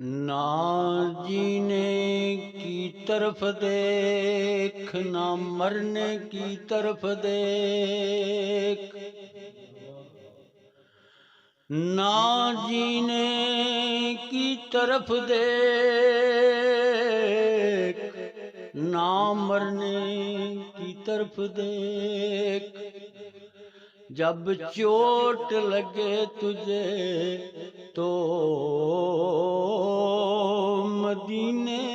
ना जीने की तरफ देख, ना मरने की तरफ देख। ना जीने की तरफ देख, ना मरने की तरफ देख। जब चोट लगे तुझे तो मदीने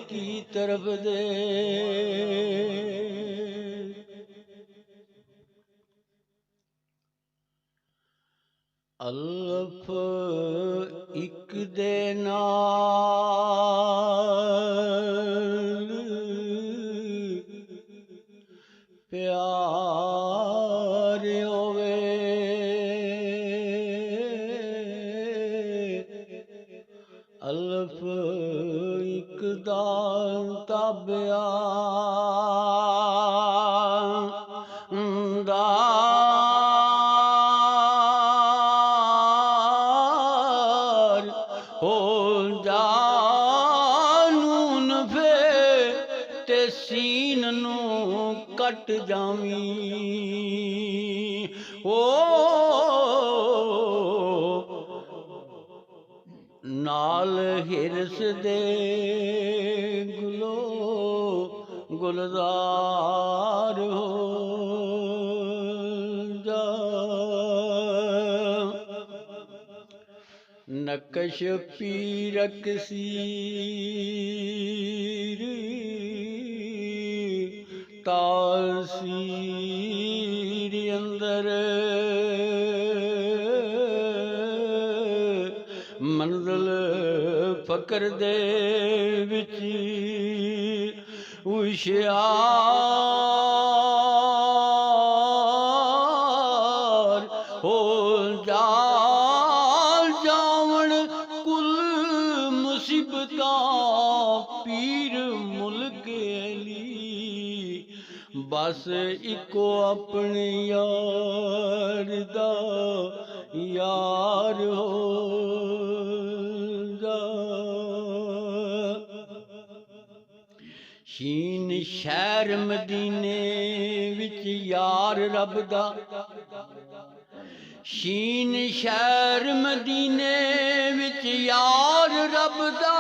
की तरफ देख। अल्फ इक दे नाल प्यार होवे, अल्फ इक दा ताबिया हो जानून फे ते सीन नू कट जावी। ओ नाल हिरस दे गुलो गुलजार हो जा। नकश पीरक सीर तासीर अंदर मंजिल फकर दे विच हुशियार हो जा। पीर मुल्क अली बस इको अपने यार दा यार हो जा। शीन शहर मदीने विच यार रब दा, शीन शहर मदीने विच यार रब दा।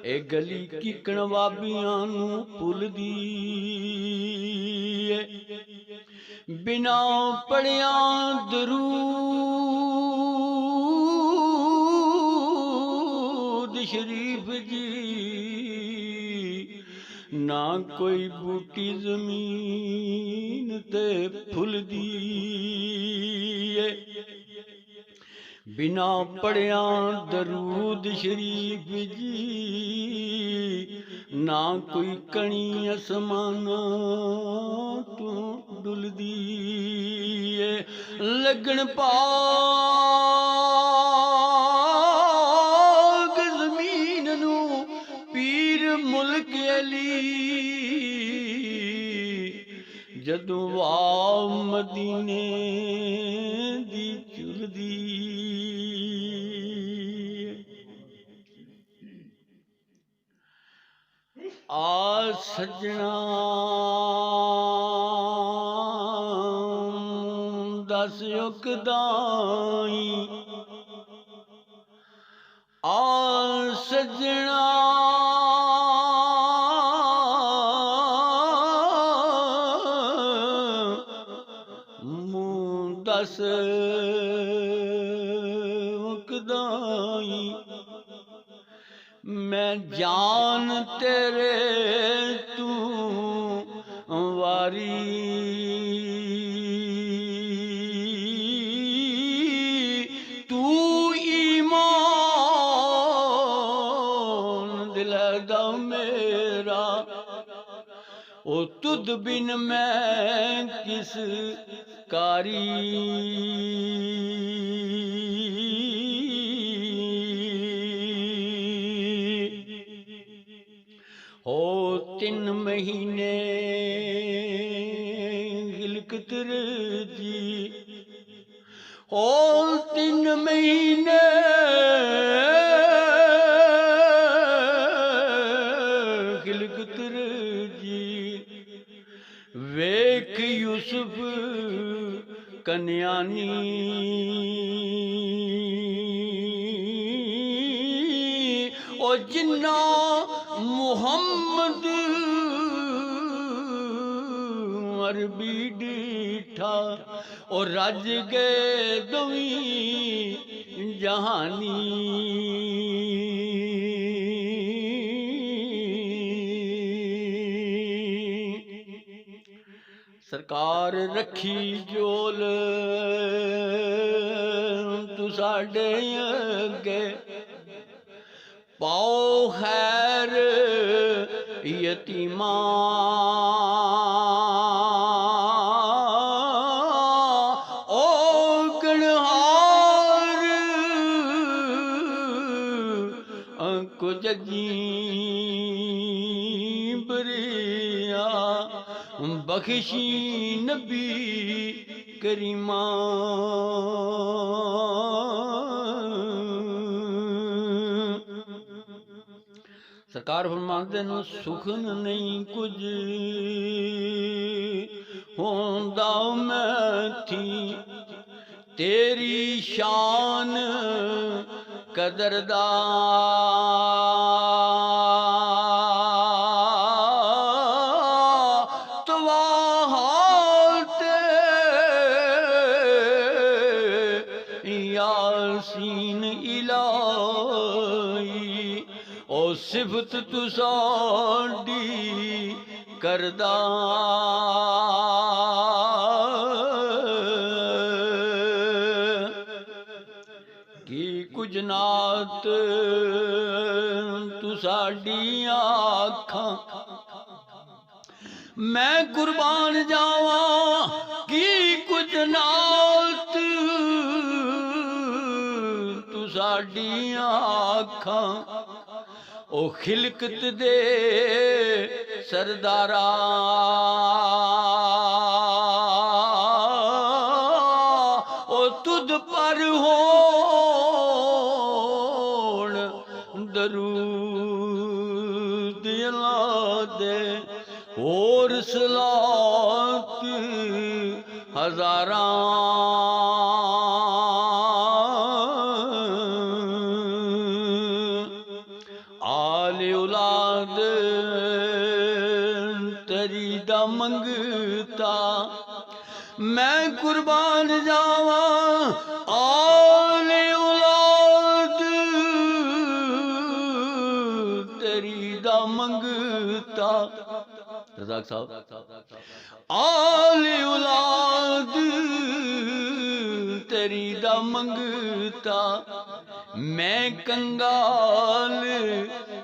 ए गली किकण वाबियां नू भुलदी बिना पढ़िया दरूद शरीफ जी। ना कोई बूटी जमीन ते फुलदी बिना पढ़िया दरूद शरीफ जी। ना कोई कणी असमाना तू डुलदी लगन पाक जमीन नू पीर मुल्क अली जदों वाव मदीने दी चुलदी। आ सजना दस युकदाई, आ सजना दस युकदाई। मैं जान तेरे तू वारी तू ईमान दिलदा मेरा। ओ तुद बिन मैं किस कारी हो। 3 महीने गिलकत जी हो 3 महीने खिलकत जी वेख यूसुफ कन्यानी ओ जिन्ना मुहम्मद अरबी डीठा और रज गए दोवी जहानी सरकार रखी जोल तू साडे अगे पाओ खैर यतीमा ओ गणहार को जगी बरिया बख्शी नबी करीमा सरकार फरमाते न सुखन नहीं कुछ होंदा मैं थी तेरी शान कदरदार तवाहाते यासीन इलाही ओ सिफत तू साडी करदा की कुछ नात तू साडी आखां मैं कुर्बान जावा की कुछ नात तू साडी आखां ओ खिलकत दे सरदारा ओ तुद पर होण दरूद अल्लाह दे और सलात हजारां औलाद तेरी दा मंगता मैं कुर्बान जावा आले औलाद तेरी दा मंगता रज़ाक साहब आले औलाद तेरी दा मंगता मैं कंगाल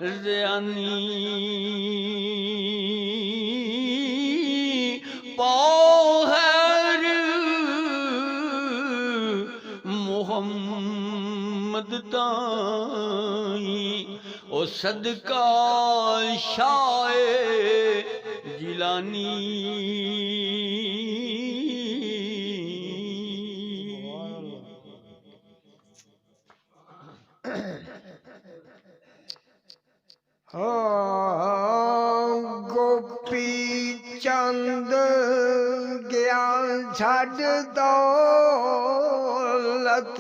ज़यानी पाओ हैर मोहम्मद ताई ओ सदका शाए जिलानी गोपी चंद गया छड़ दौलत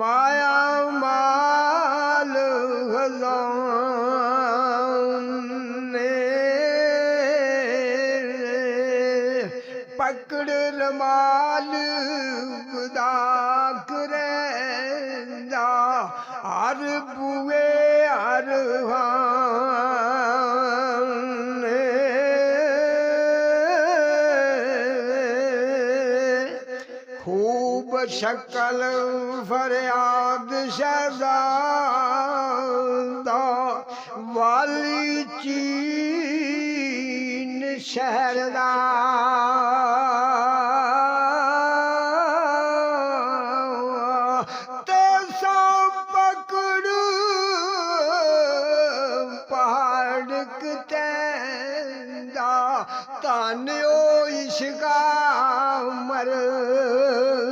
माया माल खजाने पकड़ रमाल खुदा करेंदा हर बुए हर खूब शक्ल फरियाद शहजादा वाली चीन शहरदा तान्यो इश्का मरदा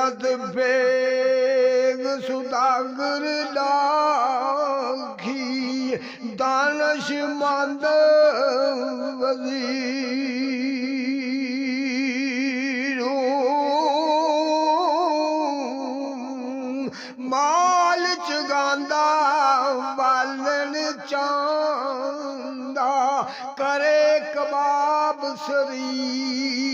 जगत बेग सुदागर लाखी दानश मंद वजीर माल चगांदा बालन चांदा करे कबाब शरीर